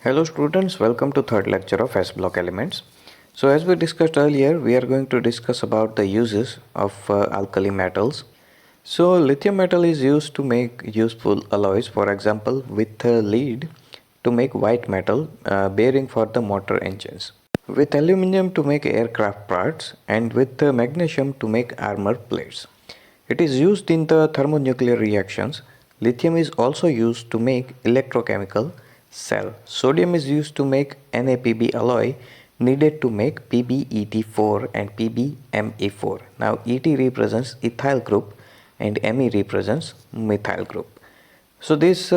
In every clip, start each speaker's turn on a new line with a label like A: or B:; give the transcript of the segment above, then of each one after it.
A: Hello students, welcome to third lecture of S block elements. So as we discussed earlier, we are going to discuss about the uses of alkali metals. So lithium metal is used to make useful alloys, for example with lead to make white metal bearing for the motor engines, with aluminum to make aircraft parts, and with magnesium to make armor plates. It is used in the thermonuclear reactions. Lithium is also used to make electrochemical cell. Sodium is used to make NaPb alloy needed to make PbEt4 and PbMe4. Now Et represents ethyl group and Me represents methyl group. So these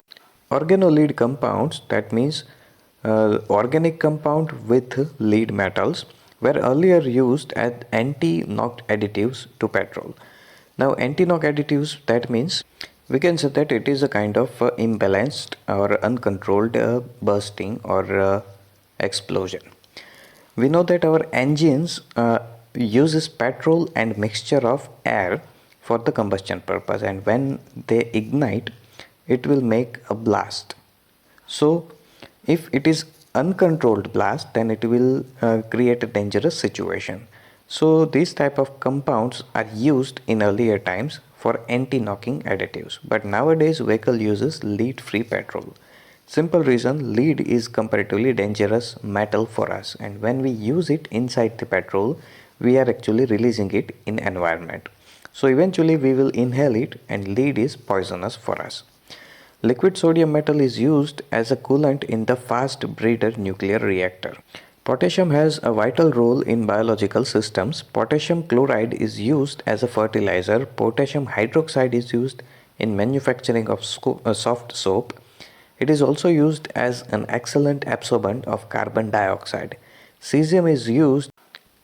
A: organolead compounds, that means organic compound with lead metals, were earlier used as anti-knock additives to petrol. Now anti-knock additives, that means we can say that it is a kind of imbalanced or uncontrolled bursting or explosion. We know that our engines uses petrol and mixture of air for the combustion purpose, and when they ignite it will make a blast. So if it is uncontrolled blast, then it will create a dangerous situation. So these type of compounds are used in earlier times for anti-knocking additives, but nowadays vehicle uses lead free petrol. Simple reason, lead is comparatively dangerous metal for us, and when we use it inside the petrol, we are actually releasing it in environment. So eventually we will inhale it, and lead is poisonous for us. Liquid sodium metal is used as a coolant in the fast breeder nuclear reactor. Potassium has a vital role in biological systems. Potassium chloride is used as a fertilizer. Potassium hydroxide is used in manufacturing of soft soap. It is also used as an excellent absorbent of carbon dioxide. Cesium is used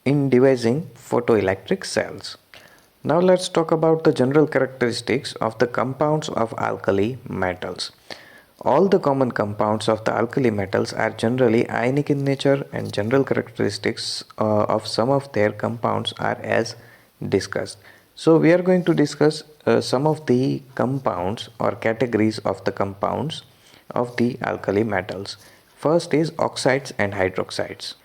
A: in devising photoelectric cells. Now let's talk about the general characteristics of the compounds of alkali metals. All the common compounds of the alkali metals are generally ionic in nature, and general characteristics of some of their compounds are as discussed. So we are going to discuss some of the compounds or categories of the compounds of the alkali metals. First is oxides and hydroxides.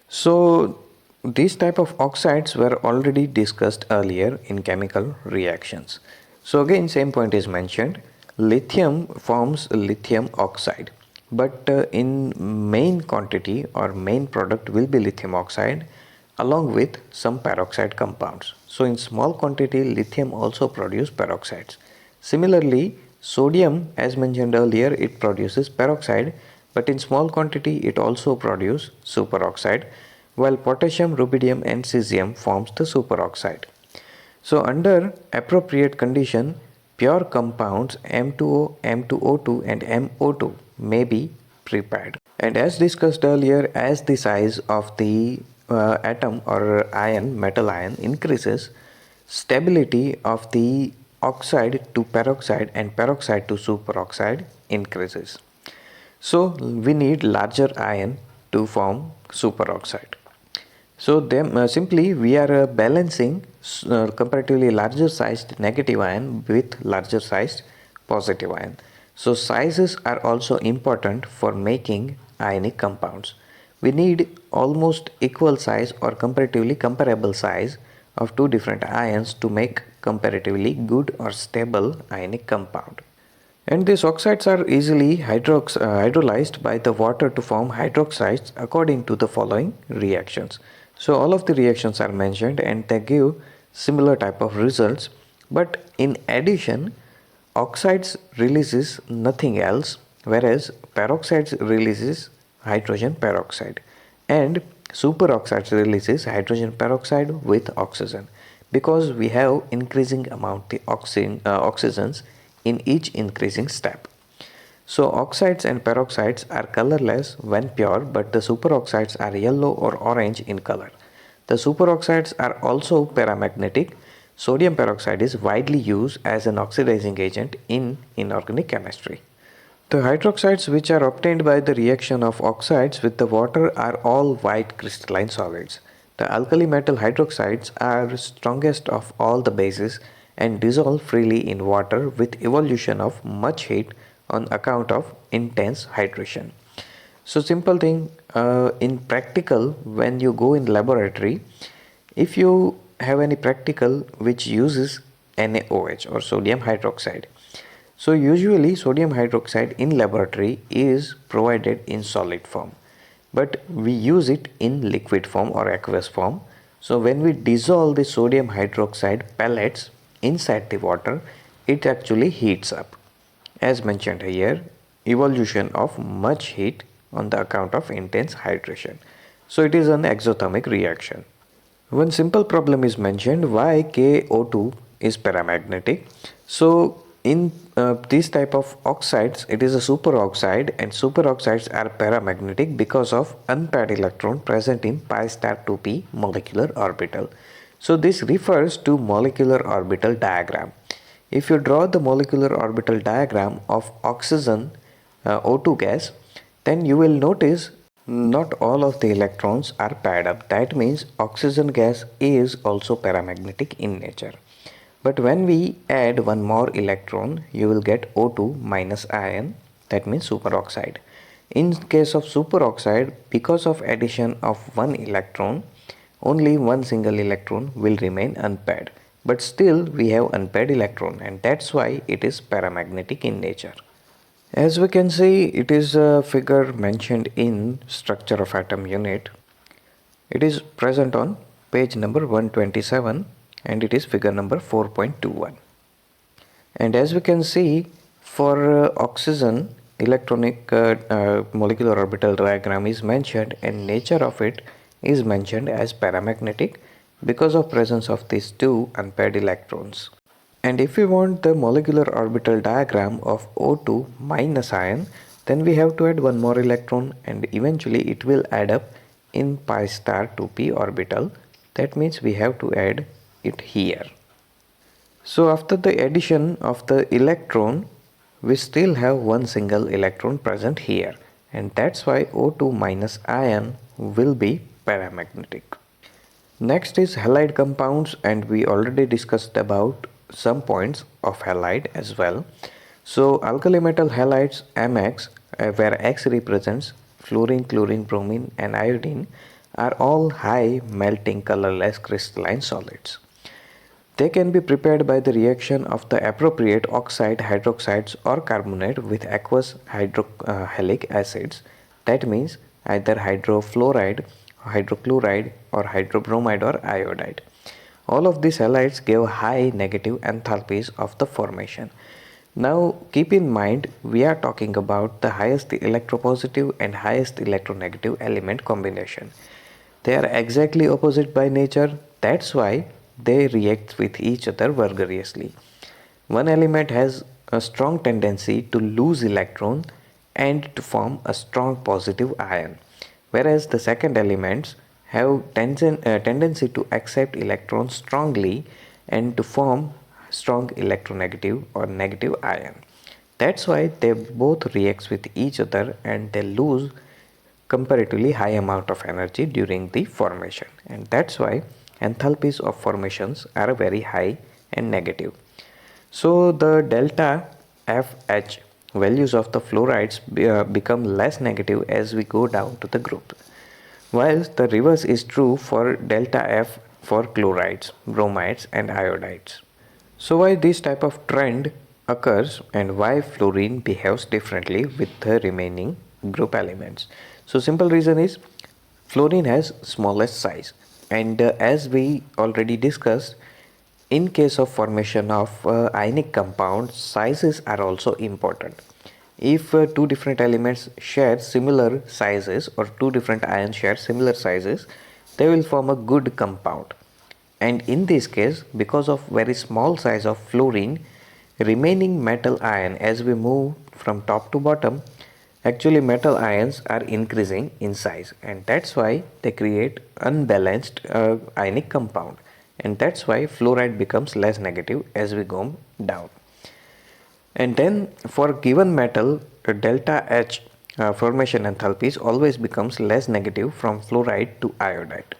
A: So these type of oxides were already discussed earlier in chemical reactions. So again same point is mentioned. Lithium forms lithium oxide, but in main quantity or main product will be lithium oxide along with some peroxide compounds. So in small quantity lithium also produce peroxides. Similarly, sodium, as mentioned earlier, it produces peroxide, but in small quantity it also produces superoxide, while potassium, rubidium and cesium forms the superoxide. So under appropriate condition, pure compounds M2O, M2O2 and MO2 may be prepared. And as discussed earlier, as the size of the atom or ion, metal ion increases, stability of the oxide to peroxide and peroxide to superoxide increases. So we need larger ion to form superoxide. So simply we are balancing comparatively larger sized negative ion with larger sized positive ion. So sizes are also important for making ionic compounds. We need almost equal size or comparatively comparable size of two different ions to make comparatively good or stable ionic compound. And these oxides are easily hydrolyzed by the water to form hydroxides according to the following reactions. So all of the reactions are mentioned and they give similar type of results, but in addition oxides releases nothing else, whereas peroxides releases hydrogen peroxide and superoxides releases hydrogen peroxide with oxygen, because we have increasing amount the oxygens in each increasing step. So oxides and peroxides are colorless when pure, but the superoxides are yellow or orange in color. The superoxides are also paramagnetic. Sodium peroxide is widely used as an oxidizing agent in inorganic chemistry. The hydroxides which are obtained by the reaction of oxides with the water are all white crystalline solids. The alkali metal hydroxides are strongest of all the bases and dissolve freely in water with evolution of much heat on account of intense hydration. So simple thing, in practical, when you go in laboratory, if you have any practical which uses NaOH or sodium hydroxide, so usually sodium hydroxide in laboratory is provided in solid form, but we use it in liquid form or aqueous form. So when we dissolve the sodium hydroxide pellets inside the water, it actually heats up. As mentioned here, evolution of much heat on the account of intense hydration. So it is an exothermic reaction. One simple problem is mentioned why KO2 is paramagnetic. So in this type of oxides, it is a superoxide, and superoxides are paramagnetic because of unpaired electron present in pi star 2p molecular orbital. So this refers to molecular orbital diagram. If you draw the molecular orbital diagram of oxygen O2 gas, then you will notice not all of the electrons are paired up. That means oxygen gas is also paramagnetic in nature. But when we add one more electron, you will get O2 minus ion, that means superoxide. In case of superoxide, because of addition of one electron, only one single electron will remain unpaired. But still we have unpaired electron, and that's why it is paramagnetic in nature. As we can see, it is a figure mentioned in structure of atom unit. It is present on page number 127, and it is figure number 4.21. And as we can see, for oxygen, electronic molecular orbital diagram is mentioned, and nature of it is mentioned as paramagnetic because of presence of these two unpaired electrons. And if we want the molecular orbital diagram of O2 minus ion, then we have to add one more electron, and eventually it will add up in pi star 2p orbital. That means we have to add it here. So after the addition of the electron, we still have one single electron present here, and that's why O2 minus ion will be paramagnetic. Next is halide compounds, and we already discussed about some points of halide as well. So alkali metal halides MX, where X represents fluorine, chlorine, bromine and iodine, are all high melting colorless crystalline solids. They can be prepared by the reaction of the appropriate oxide, hydroxides or carbonate with aqueous hydrohalic acids. That means either hydrofluoride, hydrochloride or hydrobromide or iodide. All of these halides give high negative enthalpies of the formation. Now keep in mind, we are talking about the highest electropositive and highest electronegative element combination. They are exactly opposite by nature. That's why they react with each other vigorously. One element has a strong tendency to lose electron and to form a strong positive ion, whereas the second elements have tendency to accept electrons strongly and to form strong electronegative or negative ion. That's why they both react with each other and they lose comparatively high amount of energy during the formation, and that's why enthalpies of formations are very high and negative. So the delta FH values of the fluorides become less negative as we go down to the group, whilst the reverse is true for delta F for chlorides, bromides and iodides. So why this type of trend occurs and why fluorine behaves differently with the remaining group elements? So simple reason is fluorine has smallest size, and as we already discussed, in case of formation of ionic compounds, sizes are also important. If two different elements share similar sizes or two different ions share similar sizes, they will form a good compound. And in this case, because of very small size of fluorine, remaining metal ion, as we move from top to bottom, actually metal ions are increasing in size, and that's why they create unbalanced ionic compound, and that's why fluoride becomes less negative as we go down. And then for given metal, delta H formation enthalpies always becomes less negative from fluoride to iodide.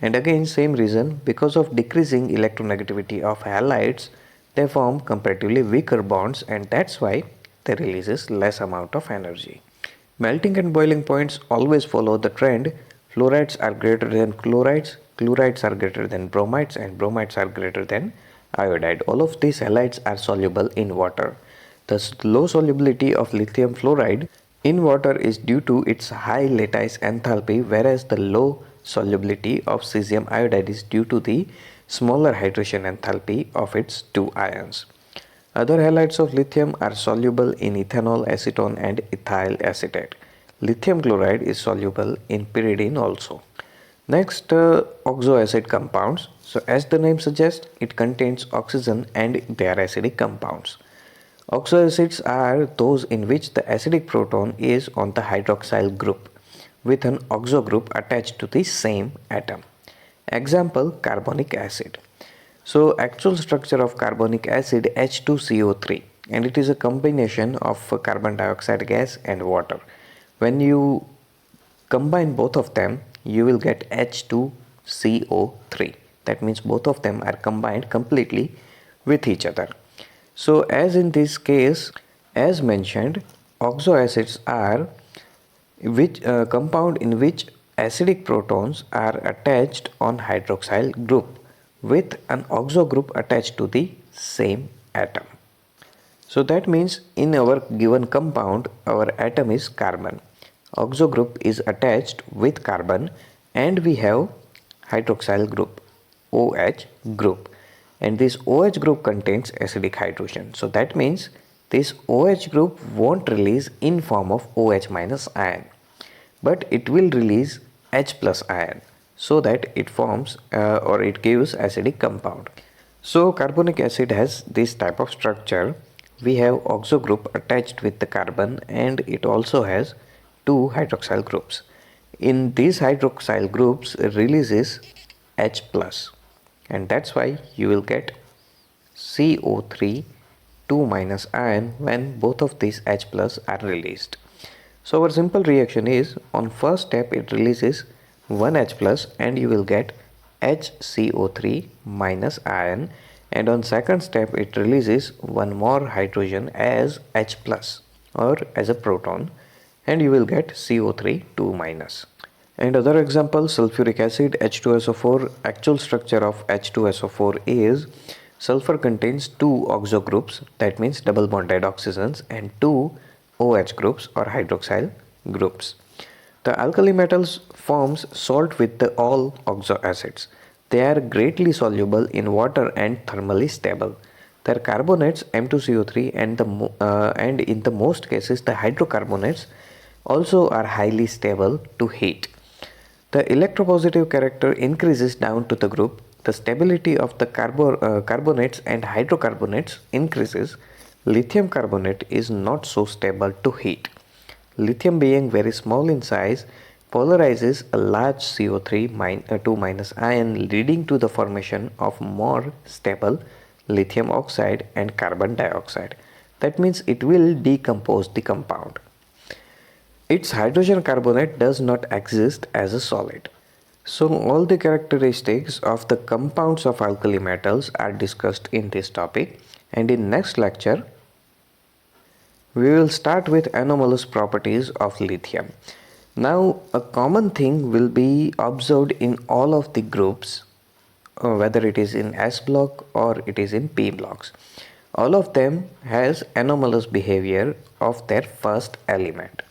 A: And again same reason, because of decreasing electronegativity of halides, they form comparatively weaker bonds, and that's why they releases less amount of energy. Melting and boiling points always follow the trend. Fluorides are greater than chlorides, chlorides are greater than bromides, and bromides are greater than iodide. All of these halides are soluble in water. The low solubility of lithium fluoride in water is due to its high lattice enthalpy, whereas the low solubility of cesium iodide is due to the smaller hydration enthalpy of its two ions. Other halides of lithium are soluble in ethanol, acetone, and ethyl acetate. Lithium chloride is soluble in pyridine also. Next, oxoacid compounds. So, as the name suggests, it contains oxygen and they are acidic compounds. Oxoacids are those in which the acidic proton is on the hydroxyl group with an oxo group attached to the same atom. Example, carbonic acid. So actual structure of carbonic acid H2CO3, and it is a combination of carbon dioxide gas and water. When you combine both of them, you will get H2CO3. That means both of them are combined completely with each other. So as in this case, as mentioned, oxoacids are which compound in which acidic protons are attached on hydroxyl group with an oxo group attached to the same atom. So that means in our given compound, our atom is carbon. Oxo group is attached with carbon and we have hydroxyl group, OH group, and this OH group contains acidic hydrogen. So that means this OH group won't release in form of OH minus ion, but it will release H plus ion, so that it forms or it gives acidic compound. So carbonic acid has this type of structure. We have oxo group attached with the carbon and it also has two hydroxyl groups. In these hydroxyl groups releases H plus, and that's why you will get CO3 2 minus ion when both of these H plus are released. So our simple reaction is, on first step it releases 1 H plus and you will get HCO3 minus ion, and on second step it releases one more hydrogen as H plus or as a proton and you will get CO3 2 minus. And other example, sulfuric acid H2SO4. Actual structure of H2SO4 is sulfur contains two oxo groups, that means double bonded oxygens, and two OH groups or hydroxyl groups. The alkali metals forms salt with the all oxo acids. They are greatly soluble in water and thermally stable. Their carbonates M2CO3 and in the most cases the hydrocarbonates also are highly stable to heat. The electropositive character increases down to the group. The stability of the carbonates and hydrocarbonates increases. Lithium carbonate is not so stable to heat. Lithium, being very small in size, polarizes a large CO3 2 minus ion, leading to the formation of more stable lithium oxide and carbon dioxide. That means it will decompose the compound. Its hydrogen carbonate does not exist as a solid. So all the characteristics of the compounds of alkali metals are discussed in this topic, and in next lecture we will start with anomalous properties of lithium. Now a common thing will be observed in all of the groups, whether it is in S block or it is in P blocks. All of them has anomalous behavior of their first element.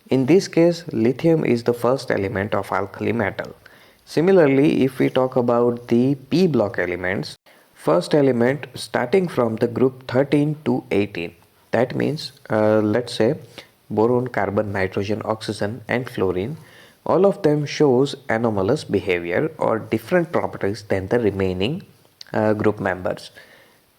A: In this case, lithium is the first element of alkali metal. Similarly, if we talk about the P block elements, first element starting from the group 13 to 18, that means let's say boron, carbon, nitrogen, oxygen and fluorine, all of them shows anomalous behavior or different properties than the remaining group members.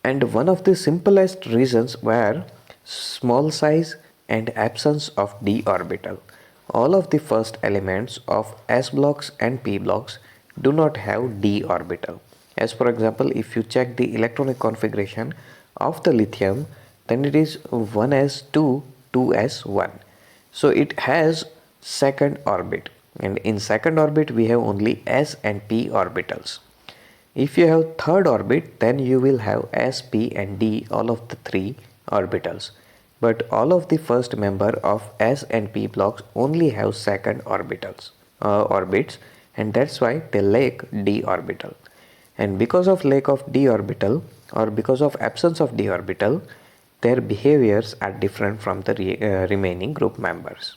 A: And one of the simplest reasons were small size and absence of d orbital. All of the first elements of S blocks and P blocks do not have d orbital. As for example, if you check the electronic configuration of the lithium, then it is 1s2, 2s1. So it has second orbit, and in second orbit we have only s and p orbitals. If you have third orbit, then you will have s, p and d, all of the three orbitals. but all of the first member of S and P blocks only have second orbits, and that's why they lack d orbital. And because of lack of d orbital, or because of absence of d orbital, their behaviors are different from the remaining group members.